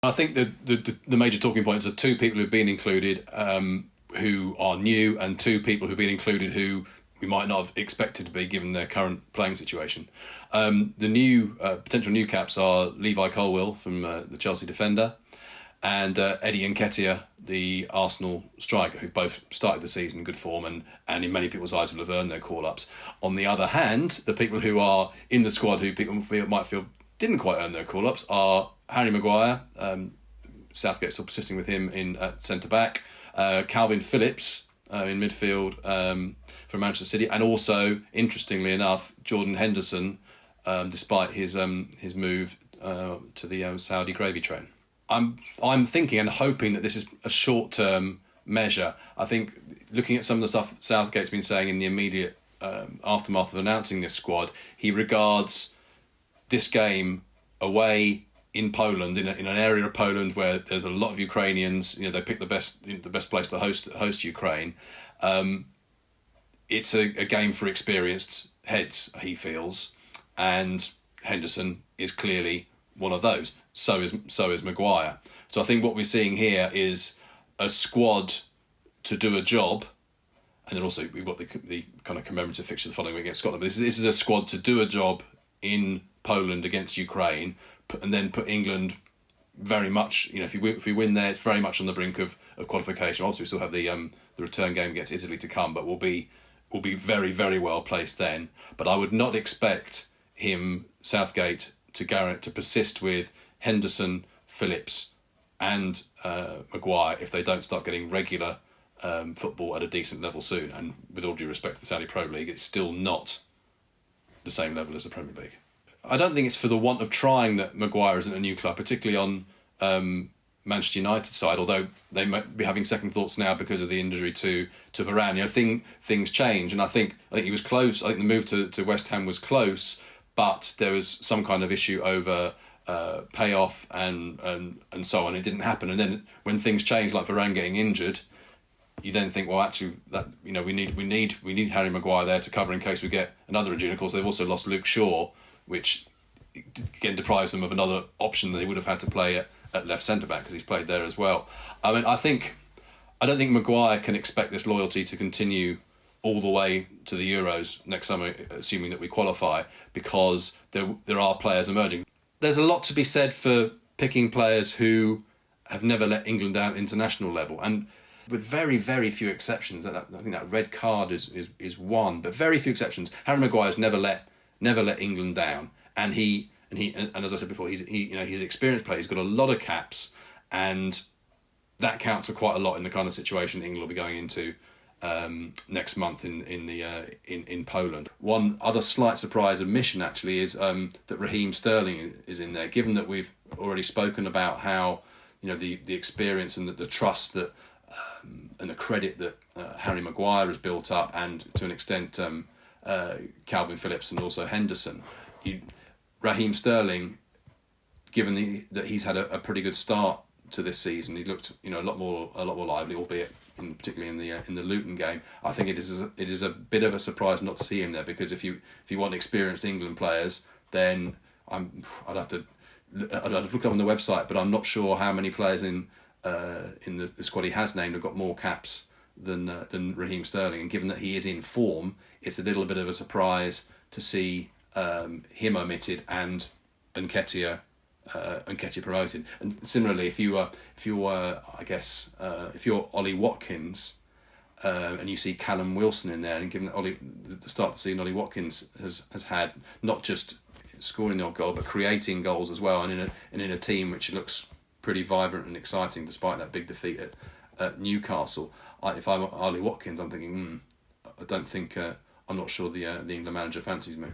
I think the major talking points are two people who've been included who are new, and two people who've been included who we might not have expected to be given their current playing situation. The new potential new caps are Levi Colwill from the Chelsea defender, and Eddie Nketiah, the Arsenal striker, who've both started the season in good form and in many people's eyes will have earned their call-ups. On the other hand, the people who are in the squad who people might feel didn't quite earn their call-ups are Harry Maguire, Southgate still persisting with him in at centre-back, Calvin Phillips in midfield for Manchester City, and also, interestingly enough, Jordan Henderson, despite his move to the Saudi gravy train. I'm thinking and hoping that this is a short-term measure. I think looking at some of the stuff Southgate's been saying in the immediate aftermath of announcing this squad, he regards this game away in Poland, in an area of Poland where there's a lot of Ukrainians. You know, they pick the best place to host Ukraine. It's a game for experienced heads, he feels, and Henderson is clearly one of those. So is Maguire. So I think what we're seeing here is a squad to do a job, and then also we've got the kind of commemorative fixture the following week against Scotland. But this is a squad to do a job in Poland against Ukraine, and then put England very much. You know, if we win there, it's very much on the brink of qualification. Also, we still have the return game against Italy to come, but we'll be very, very well placed then. But I would not expect him, Southgate, to persist with Henderson, Phillips, and Maguire if they don't start getting regular football at a decent level soon. And with all due respect to the Saudi Pro League, it's still not the same level as the Premier League. I don't think it's for the want of trying that Maguire isn't a new club, particularly on Manchester United side, although they might be having second thoughts now because of the injury to Varane. You know, things change, and I think he was close. I think the move to West Ham was close, but there was some kind of issue over payoff and so on. It didn't happen, and then when things change, like Varane getting injured, you then think, well, actually, that we need Harry Maguire there to cover in case we get another injury. And of course, they've also lost Luke Shaw, which again deprives them of another option that they would have had to play at left centre back because he's played there as well. I mean, I don't think Maguire can expect this loyalty to continue all the way to the Euros next summer, assuming that we qualify, because there are players emerging. There's a lot to be said for picking players who have never let England down at international level, and with very, very few exceptions. I think that red card is one, but very few exceptions. Harry Maguire's never let England down, and as I said before, he's an experienced player. He's got a lot of caps, and that counts for quite a lot in the kind of situation England will be going into next month in Poland. One other slight surprise omission actually is that Raheem Sterling is in there. Given that we've already spoken about how the experience and the trust that and the credit that Harry Maguire has built up, and to an extent Calvin Phillips and also Henderson. Raheem Sterling, given that he's had a pretty good start to this season, he looked a lot more lively, albeit particularly in the Luton game. I think it is a bit of a surprise not to see him there, because if you want experienced England players, then I'd have to look up on the website, but I'm not sure how many players in the squad he has named have got more caps than Raheem Sterling. And given that he is in form, it's a little bit of a surprise to see him omitted and Nketiah promoted. And similarly, if you're Ollie Watkins and you see Callum Wilson in there, and given that the start of the season, Ollie Watkins has had not just scoring the odd goal but creating goals as well, and in a team which looks pretty vibrant and exciting despite that big defeat at Newcastle. If I'm Ollie Watkins, I'm thinking, I'm not sure the England manager fancies me.